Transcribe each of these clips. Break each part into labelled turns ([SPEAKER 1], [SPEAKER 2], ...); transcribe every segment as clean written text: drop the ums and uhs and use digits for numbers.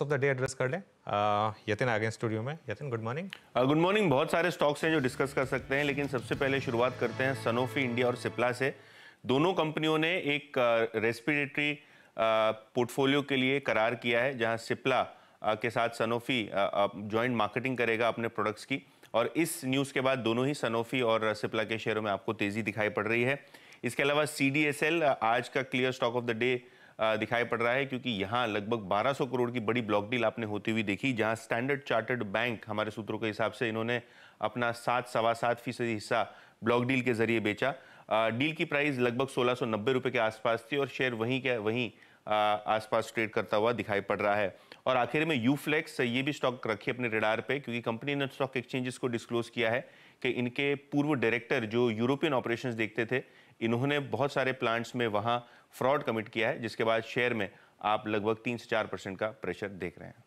[SPEAKER 1] Stocks of the day address कर लें। यतिन आ गए स्टूडियो में। Yatin, good morning.
[SPEAKER 2] Good morning. बहुत सारे स्टॉक्स हैं जो डिस्कस कर सकते हैं, लेकिन सबसे पहले शुरुआत करते हैं सनोफी इंडिया और सिप्ला से। दोनों कंपनियों ने एक रेस्पिरेटरी पोर्टफोलियो के लिए करार किया है, जहां सिप्ला के साथ सनोफी जॉइंट मार्केटिंग करेगा अपने प्रोडक्ट्स की। और इस न्यूज़ के बाद दोनों ही सनोफी और सिप्ला के शेयरों में आपको तेज़ी दिखाई पड़ रही है। इसके अलावा CDSL आज का clear stock of the day दिखाई पड़ रहा है, क्योंकि यहाँ लगभग 1200 करोड़ की बड़ी ब्लॉक डील आपने होती हुई देखी, जहाँ स्टैंडर्ड चार्टर्ड बैंक हमारे सूत्रों के हिसाब से इन्होंने अपना 7-7.25% हिस्सा ब्लॉक डील के जरिए बेचा। डील की प्राइस लगभग 1690 रुपये के आसपास थी और शेयर वहीं आसपास ट्रेड करता हुआ दिखाई पड़ रहा है। और आखिर में यूफ्लेक्स, ये भी स्टॉक रखिए अपने रडार पे, क्योंकि कंपनी ने स्टॉक एक्सचेंजेस को डिस्क्लोज किया है कि इनके पूर्व डायरेक्टर जो यूरोपियन ऑपरेशंस देखते थे, इन्होंने बहुत सारे प्लांट्स में वहां फ्रॉड कमिट किया है, जिसके बाद शेयर में आप लगभग 3 से 4% का प्रेशर देख रहे हैं।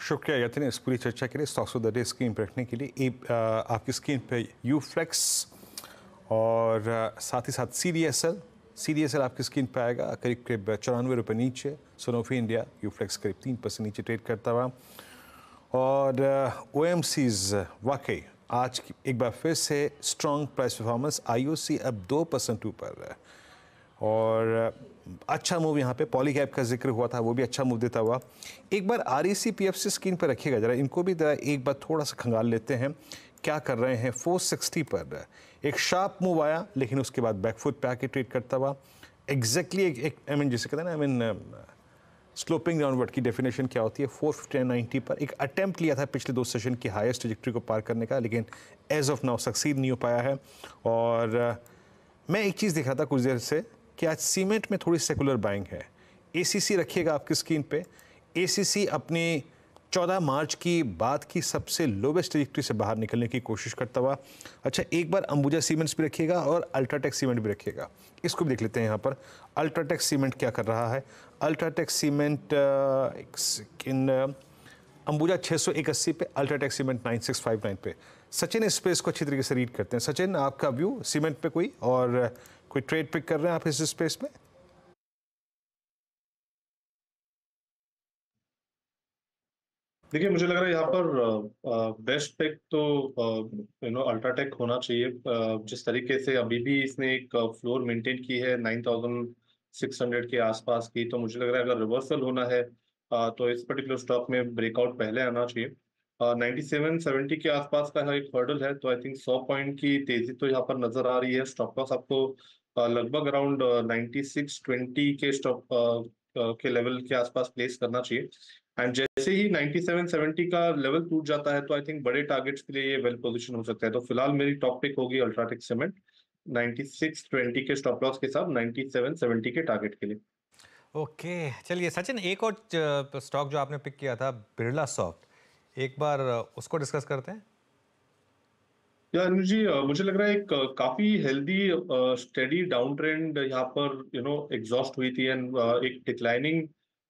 [SPEAKER 3] शुक्रिया यतिन इस पूरी चर्चा के लिए। Stocks of the day screen पर रखने के लिए आपकी स्क्रीन पे यूफ्लेक्स और साथ ही साथ CDSL आपकी स्क्रीन पे आएगा करीब 94 रुपये नीचे। सनोफी इंडिया यूफ्लेक्स करीब 3% नीचे ट्रेड करता हुआ। और OMCs वाकई आज एक बार फिर से स्ट्रॉन्ग प्राइस परफॉर्मेंस। IOC अब 2% ऊपर है और अच्छा मूव यहाँ पे पॉलीकैब का जिक्र हुआ था, वो भी अच्छा मूव देता हुआ। एक बार REC PFC स्क्रीन पर रखिएगा जरा, इनको भी एक बार थोड़ा सा खंगाल लेते हैं क्या कर रहे हैं। 460 पर एक शार्प मूव आया, लेकिन उसके बाद बैकफुट पे आके ट्रेड करता हुआ। एग्जैक्टली एक जिसे कहते हैं ना, स्लोपिंग डाउनवर्ड की डेफिनेशन क्या होती है। 459.90 पर एक अटेम्प्ट लिया था पिछले 2 सेशन की हाईएस्ट ट्रैजेक्टरी को पार करने का, लेकिन एज ऑफ नाउ सक्सीड नहीं हो पाया है। और मैं एक चीज़ दिख रहा था कुछ देर से कि आज सीमेंट में थोड़ी सेकुलर बाइंग है। ACC रखिएगा आपकी स्क्रीन पे। ACC अपनी 14 मार्च की बाद की सबसे लोवेस्ट ट्रैजेक्टरी से बाहर निकलने की कोशिश करता हुआ। अच्छा, एक बार अंबुजा सीमेंट्स भी रखिएगा और अल्ट्राटेक सीमेंट भी रखिएगा। इसको भी देख लेते हैं यहाँ पर अल्ट्राटेक सीमेंट क्या कर रहा है। अल्ट्राटेक सीमेंट अंबुजा 681 पे, अल्ट्राटेक सीमेंट 9659 पे। सचिन इस स्पेस को अच्छी तरीके से रीड करते हैं। सचिन, आपका व्यू सीमेंट पे कोई ट्रेड पिक कर रहे हैं आप इस स्पेस में?
[SPEAKER 4] देखिए, मुझे लग रहा है यहाँ पर बेस्ट पिक तो अल्ट्राटेक होना चाहिए। जिस तरीके से अभी भी इसने एक फ्लोर मेंटेन की है 9600 के आसपास की, तो मुझे लग रहा है अगर रिवर्सल होना है तो इस पर्टिकुलर स्टॉक में ब्रेकआउट पहले आना चाहिए। 9770 के आसपास का एक हर्डल है, तो आई थिंक 100 पॉइंट की तेजी तो यहाँ पर नजर आ रही है। स्टॉप लॉस आपको लगभग अराउंड 9620 के स्टॉप के लेवल के आसपास प्लेस करना चाहिए। एंड जैसे ही 9770 का लेवल टूट जाता है, तो आई थिंक बड़े टारगेट्स के लिए ये वेल पोजीशन हो सकता है। तो फिलहाल मेरी टॉप पिक होगी अल्ट्राटेक सीमेंट 9620 के स्टॉप लॉस के साथ 9770 के टारगेट के लिए।
[SPEAKER 1] ओके, चलिए सचिन, एक और स्टॉक जो आपने पिक किया था बिरला सॉफ्ट, एक बार उसको डिस्कस करते हैं।
[SPEAKER 4] या अनुज जी, मुझे लग रहा है एक काफी हेल्दी स्टेडी डाउन ट्रेंड यहाँ पर एग्जॉस्ट हुई थी एंड एक डिक्लाइनिंग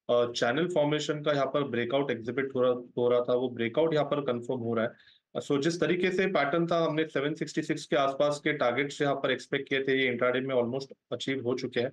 [SPEAKER 4] चैनल फॉर्मेशन का यहाँ पर ब्रेकआउट एग्जिबिट हो रहा था। वो ब्रेकआउट यहाँ पर कंफर्म हो रहा है। सो जिस तरीके से पैटर्न था, हमने 766 के आसपास के टारगेट्स यहाँ पर एक्सपेक्ट किए थे, ये इंट्राडे में ऑलमोस्ट अचीव हो चुके हैं।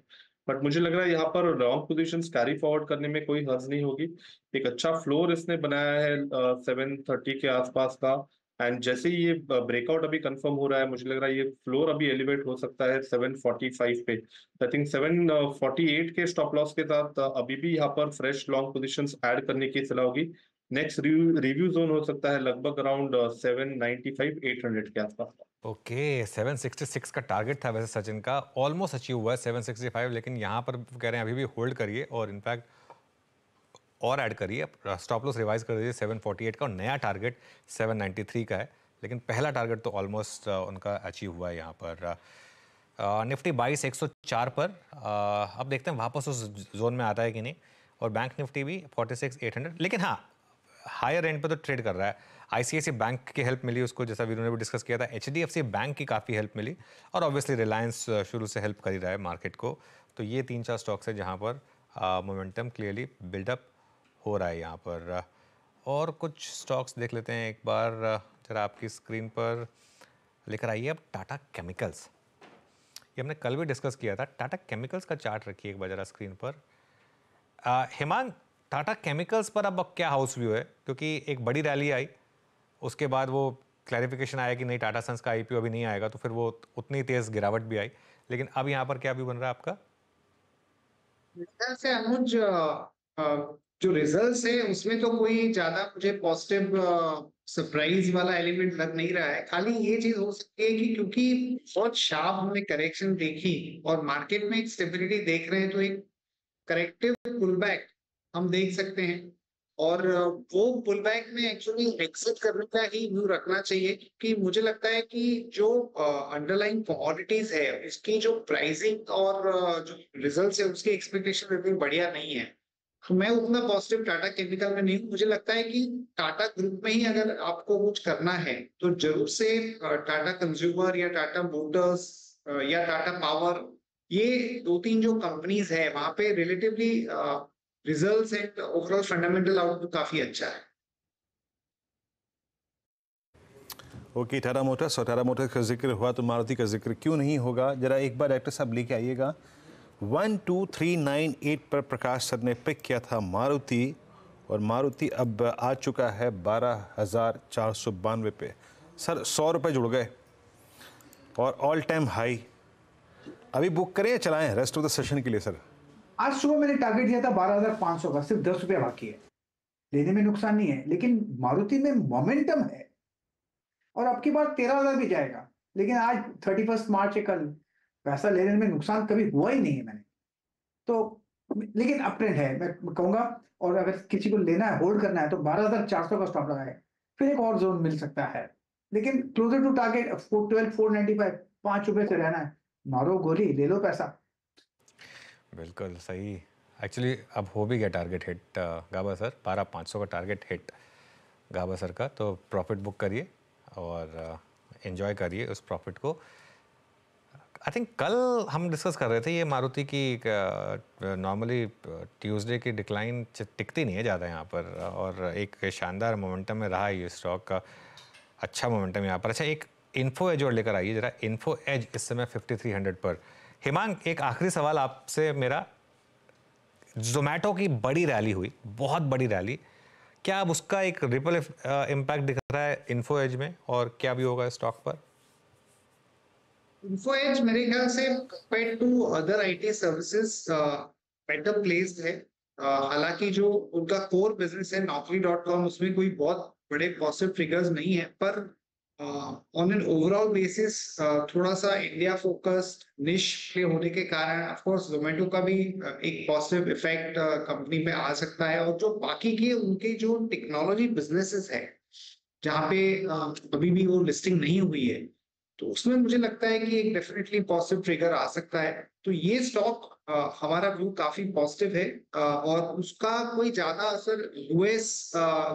[SPEAKER 4] बट मुझे लग रहा है यहाँ पर लॉन्ग पोजीशंस कैरी फॉरवर्ड करने में कोई हर्ज नहीं होगी। एक अच्छा फ्लोर इसने बनाया है 730 के आसपास का। एंड जैसे ही ये ब्रेकआउट अभी कंफर्म हो रहा है, मुझे लग रहा है ये फ्लोर अभी एलिवेट हो सकता है 745 पे। आई थिंक 748 के स्टॉप लॉस के साथ अभी भी यहाँ पर फ्रेश लॉन्ग पोजीशंस ऐड करने की सलाह होगी। नेक्स्ट रिव्यू जोन हो सकता है लगभग अराउंड 795 800 के आसपास।
[SPEAKER 1] ओके, 766 का टारगेट था वैसे सचिन का, ऑलमोस्ट अचीव हुआ है 765, लेकिन यहाँ पर कह रहे हैं अभी भी होल्ड करिए और इनफैक्ट और ऐड करिए। स्टॉप लॉस रिवाइज कर दीजिए 748 का और नया टारगेट 793 का है, लेकिन पहला टारगेट तो ऑलमोस्ट उनका अचीव हुआ है यहाँ पर। निफ्टी 22,104 पर, अब देखते हैं वापस उस जोन में आता है कि नहीं। और बैंक निफ्टी भी 46,800, लेकिन हाँ हायर एंड पे तो ट्रेड कर रहा है। ICICI बैंक की हेल्प मिली उसको, जैसा वीरू ने भी डिस्कस किया था। HDFC बैंक की काफ़ी हेल्प मिली और ऑब्वियसली रिलायंस शुरू से हेल्प कर ही रहा है मार्केट को। तो ये 3-4 स्टॉक्स है जहाँ पर मोमेंटम क्लियरली बिल्डअप हो रहा है यहाँ पर। और कुछ स्टॉक्स देख लेते हैं एक बार, जरा आपकी स्क्रीन पर लेकर आइए अब टाटा केमिकल्स। ये हमने कल भी डिस्कस किया था। टाटा केमिकल्स का चार्ट रखिए एक बार जरा स्क्रीन पर। हिमांग, टाटा केमिकल्स पर अब क्या हाउस व्यू है, क्योंकि एक बड़ी रैली आई, उसके बाद वो क्लैरिफिकेशन आया कि नहीं टाटा सन्स का आईपीओ अभी नहीं आएगा, तो फिर वो उतनी तेज गिरावट भी आई, लेकिन अब यहाँ पर क्या व्यू बन रहा है आपका?
[SPEAKER 5] मेरे ख्याल से अनुज जो रिजल्ट्स है उसमें तो कोई ज्यादा मुझे पॉजिटिव सरप्राइज वाला एलिमेंट लग नहीं रहा है। खाली ये चीज हो सकती है कि क्योंकि बहुत शार्प हमने करेक्शन देखी और मार्केट में एक स्टेबिलिटी देख रहे हैं, तो एक करेक्टिव पुलबैक हम देख सकते हैं। और वो पुलबैक में एक्चुअली एग्जिट करने का ही व्यू रखना चाहिए, क्योंकि मुझे लगता है कि जो अंडरलाइंग कमोडिटीज है उसकी जो प्राइसिंग और जो रिजल्ट्स है उसकी एक्सपेक्टेशन इतनी बढ़िया नहीं है। तो मैं उतना पॉजिटिव टाटा केमिकल में नहीं हूँ। मुझे लगता है कि टाटा ग्रुप में ही अगर आपको कुछ करना है तो जरूर से टाटा कंज्यूमर या टाटा मोटर्स या टाटा पावर, ये दो तीन जो कंपनीज है वहां पे relatively results and overall fundamental outlook काफी अच्छा है।
[SPEAKER 3] ओके, टाटा मोटर्स और टाटा मोटर्स का जिक्र हुआ तो मारुति का जिक्र क्यों नहीं होगा। जरा एक बार डायरेक्टर साहब लेके आइएगा। 12398 पर प्रकाश सर ने पिक किया था मारुति, और मारुति अब आ चुका है 12,492 पे। सर 100 रुपये जुड़ गए और ऑल टाइम हाई। अभी बुक करें या चलाएं रेस्ट ऑफ द सेशन के लिए? सर
[SPEAKER 6] आज सुबह मैंने टारगेट दिया था 12,500 का, सिर्फ 10 रुपये बाकी है, लेने में नुकसान नहीं है, लेकिन मारुति में मोमेंटम है और अब की बार 13,000 भी जाएगा। लेकिन आज 31 मार्च है, कल पैसा लेने में नुकसान कभी हुआ ही नहीं है मैंने तो, लेकिन अप ट्रेंड है मैं कहूंगा। और अगर किसी को लेना है, होल्ड करना है, तो 12,400 का स्टॉप लगाए, फिर एक और जोन मिल सकता है, लेकिन क्लोजर टू टारगेट 12,495, 5 रुपए से रहना है। मारो गोली, ले लो पैसा।
[SPEAKER 1] बिल्कुल सही। एक्चुअली अब हो भी गया टारगेट हिट गाबा सर, 12,500 का टारगेट हिट गाबा सर का, तो प्रॉफिट बुक करिए और एंजॉय करिए उस प्रॉफिट को। आई थिंक कल हम डिस्कस कर रहे थे ये मारुति की, नॉर्मली ट्यूसडे की डिक्लाइन टिकती नहीं है ज़्यादा यहाँ पर, और एक शानदार मोमेंटम में रहा ये स्टॉक का, अच्छा मोमेंटम यहाँ पर। अच्छा, एक इन्फो एज और लेकर आइए जरा। इन्फो एज इस समय 5300 पर। हिमांग, एक आखिरी सवाल आपसे मेरा, जोमेटो की बड़ी रैली हुई, बहुत बड़ी रैली, क्या अब उसका एक रिपल इम्पैक्ट दिख रहा है इन्फो एज में, और क्या भी होगा स्टॉक पर?
[SPEAKER 5] इन्फो एज मेरे ख्याल से compare to other IT services better placed है। हालांकि जो उनका कोर बिजनेस है naukri.com, उसमें कोई बहुत बड़े पॉजिटिव फिगर्स नहीं है, पर ऑन एन ओवरऑल बेसिस थोड़ा सा इंडिया फोकस्ड निश पे होने के कारण ऑफ कोर्स जोमेटो का भी एक पॉजिटिव इफेक्ट कंपनी में आ सकता है। और जो बाकी के उनके जो टेक्नोलॉजी बिजनेसेस है जहाँ पे अभी भी वो लिस्टिंग नहीं हुई है, तो उसमें मुझे लगता है कि एक डेफिनेटली पॉजिटिव ट्रिगर आ सकता है। तो ये स्टॉक हमारा व्यू काफी पॉजिटिव है, और उसका कोई ज्यादा असर यूएस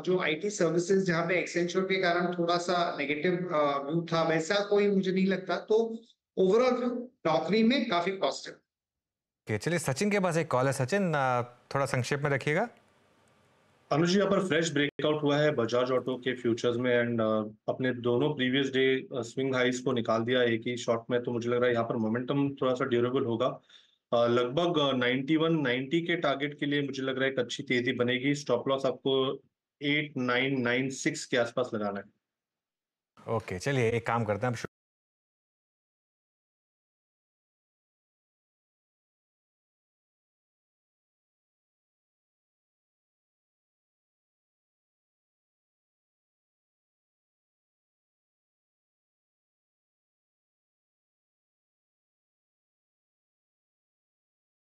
[SPEAKER 5] जो आईटी सर्विसेज जहाँ पे एक्सेंचर के कारण थोड़ा सा नेगेटिव व्यू था, वैसा कोई मुझे नहीं लगता। तो ओवरऑल व्यू नौकरी में काफी पॉजिटिव।
[SPEAKER 1] चलिए, सचिन के पास एक कॉल है। सचिन, थोड़ा संक्षेप में रखिएगा।
[SPEAKER 4] अनुज जी, यहाँ पर फ्रेश ब्रेकआउट हुआ है बजाज ऑटो के फ्यूचर्स में, एंड अपने दोनों प्रीवियस डे स्विंग हाइस को निकाल दिया एक ही शॉट में। तो मुझे लग रहा है यहाँ पर मोमेंटम थोड़ा सा ड्यूरेबल होगा। लगभग 91-90 के टारगेट के लिए मुझे लग रहा है एक अच्छी तेजी बनेगी। स्टॉप लॉस आपको 8996 के आसपास लगाना है।
[SPEAKER 1] ओके, चलिए एक काम करते हैं अब।